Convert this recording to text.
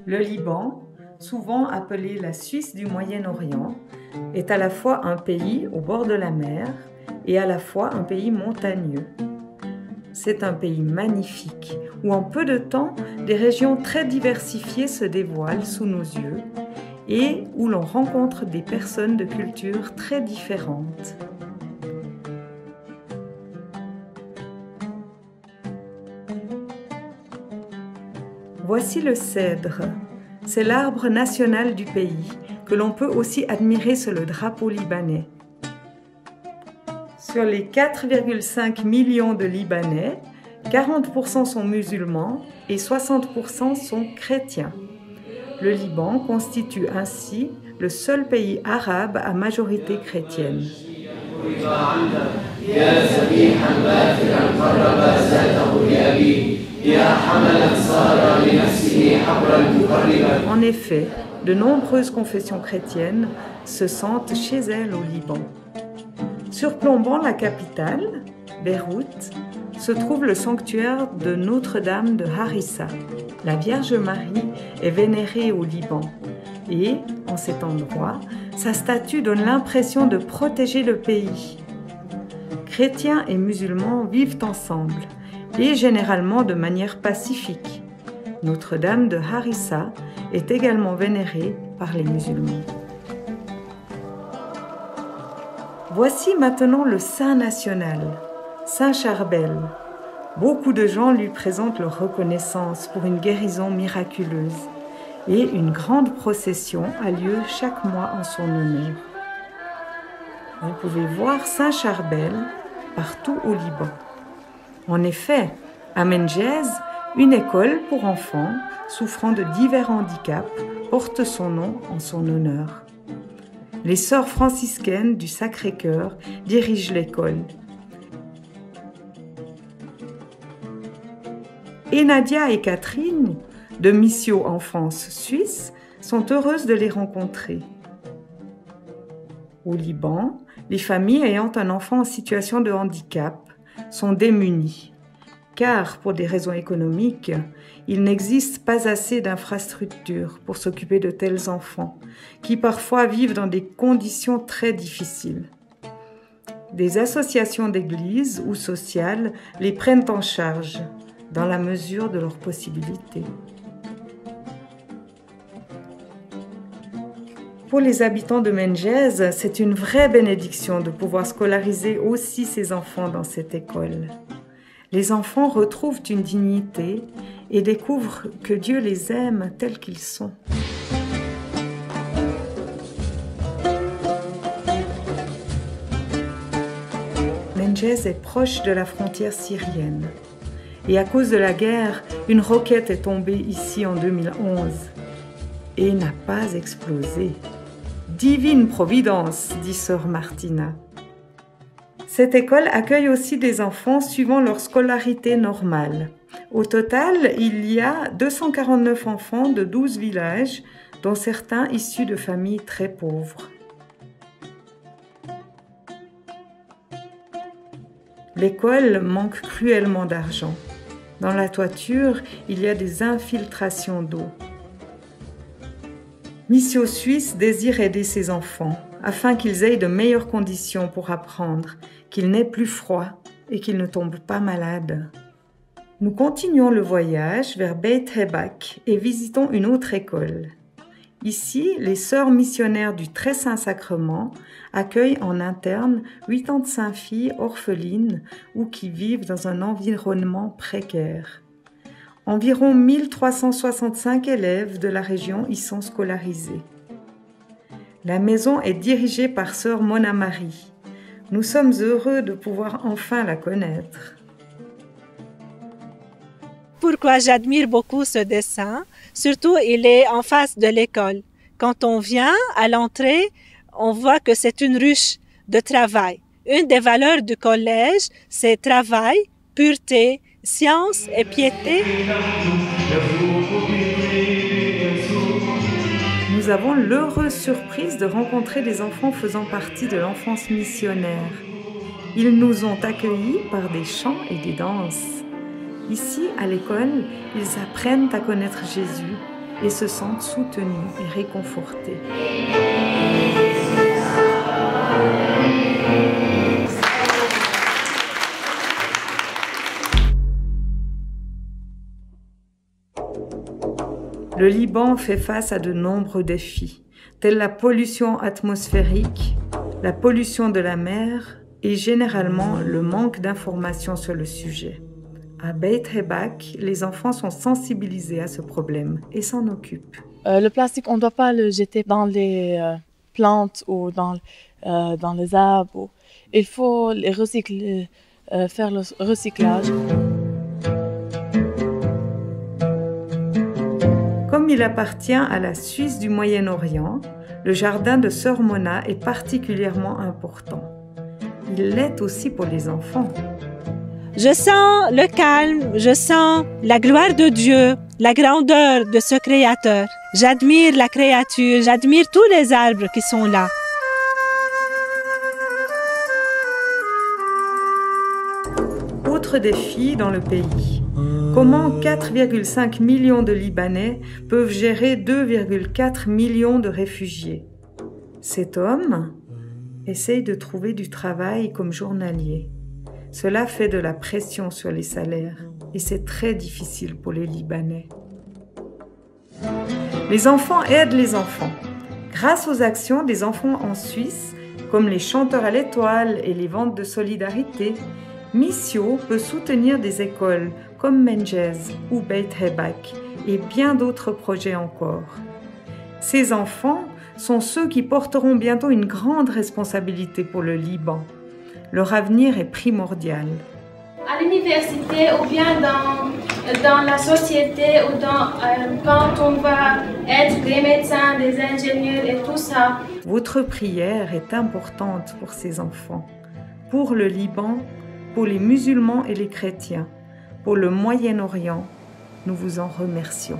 Le Liban, souvent appelé la Suisse du Moyen-Orient, est à la fois un pays au bord de la mer et à la fois un pays montagneux. C'est un pays magnifique où en peu de temps, des régions très diversifiées se dévoilent sous nos yeux et où l'on rencontre des personnes de cultures très différentes. Voici le cèdre. C'est l'arbre national du pays, que l'on peut aussi admirer sur le drapeau libanais. Sur les 4,5 millions de Libanais, 40% sont musulmans et 60% sont chrétiens. Le Liban constitue ainsi le seul pays arabe à majorité chrétienne. En effet, de nombreuses confessions chrétiennes se sentent chez elles au Liban. Surplombant la capitale, Beyrouth, se trouve le sanctuaire de Notre-Dame de Harissa. La Vierge Marie est vénérée au Liban et, en cet endroit, sa statue donne l'impression de protéger le pays. Chrétiens et musulmans vivent ensemble et généralement de manière pacifique. Notre-Dame de Harissa est également vénérée par les musulmans. Voici maintenant le saint national, Saint Charbel. Beaucoup de gens lui présentent leur reconnaissance pour une guérison miraculeuse et une grande procession a lieu chaque mois en son honneur. Vous pouvez voir Saint Charbel partout au Liban. En effet, à Menjez, une école pour enfants souffrant de divers handicaps porte son nom en son honneur. Les sœurs franciscaines du Sacré-Cœur dirigent l'école. Et Nadia et Catherine, de Missio Enfance Suisse, sont heureuses de les rencontrer. Au Liban, les familles ayant un enfant en situation de handicap sont démunies, car pour des raisons économiques, il n'existe pas assez d'infrastructures pour s'occuper de tels enfants, qui parfois vivent dans des conditions très difficiles. Des associations d'églises ou sociales les prennent en charge, dans la mesure de leurs possibilités. Pour les habitants de Menjez, c'est une vraie bénédiction de pouvoir scolariser aussi ces enfants dans cette école. Les enfants retrouvent une dignité et découvrent que Dieu les aime tels qu'ils sont. Menjez est proche de la frontière syrienne. Et à cause de la guerre, une roquette est tombée ici en 2011 et n'a pas explosé. Divine providence, dit sœur Martina. Cette école accueille aussi des enfants suivant leur scolarité normale. Au total, il y a 249 enfants de 12 villages, dont certains issus de familles très pauvres. L'école manque cruellement d'argent. Dans la toiture, il y a des infiltrations d'eau. Missio Suisse désire aider ses enfants afin qu'ils aient de meilleures conditions pour apprendre, qu'il n'ait plus froid et qu'ils ne tombent pas malades. Nous continuons le voyage vers Beit Hebak et visitons une autre école. Ici, les sœurs missionnaires du Très Saint Sacrement accueillent en interne 85 filles orphelines ou qui vivent dans un environnement précaire. Environ 1365 élèves de la région y sont scolarisés. La maison est dirigée par sœur Mona Marie. Nous sommes heureux de pouvoir enfin la connaître. Pourquoi j'admire beaucoup ce dessin? Surtout, il est en face de l'école. Quand on vient à l'entrée, on voit que c'est une ruche de travail. Une des valeurs du collège, c'est travail, pureté, science et piété. Nous avons l'heureuse surprise de rencontrer des enfants faisant partie de l'enfance missionnaire. Ils nous ont accueillis par des chants et des danses. Ici, à l'école, ils apprennent à connaître Jésus et se sentent soutenus et réconfortés. Le Liban fait face à de nombreux défis, tels la pollution atmosphérique, la pollution de la mer et généralement le manque d'informations sur le sujet. À Beit Hebak, les enfants sont sensibilisés à ce problème et s'en occupent. Le plastique, on ne doit pas le jeter dans les plantes ou dans les arbres. Il faut les recycler, faire le recyclage. Comme il appartient à la Suisse du Moyen-Orient, le jardin de Sœur Mona est particulièrement important. Il l'est aussi pour les enfants. Je sens le calme, je sens la gloire de Dieu, la grandeur de ce Créateur. J'admire la créature, j'admire tous les arbres qui sont là. Autre défi dans le pays. Comment 4,5 millions de Libanais peuvent gérer 2,4 millions de réfugiés? Cet homme essaye de trouver du travail comme journalier. Cela fait de la pression sur les salaires et c'est très difficile pour les Libanais. Les enfants aident les enfants. Grâce aux actions des enfants en Suisse, comme les chanteurs à l'étoile et les ventes de solidarité, Missio peut soutenir des écoles comme Mengez ou Beit Hebak et bien d'autres projets encore. Ces enfants sont ceux qui porteront bientôt une grande responsabilité pour le Liban. Leur avenir est primordial. À l'université ou bien dans la société ou quand on va être des médecins, des ingénieurs et tout ça. Votre prière est importante pour ces enfants, pour le Liban, pour les musulmans et les chrétiens, pour le Moyen-Orient. Nous vous en remercions.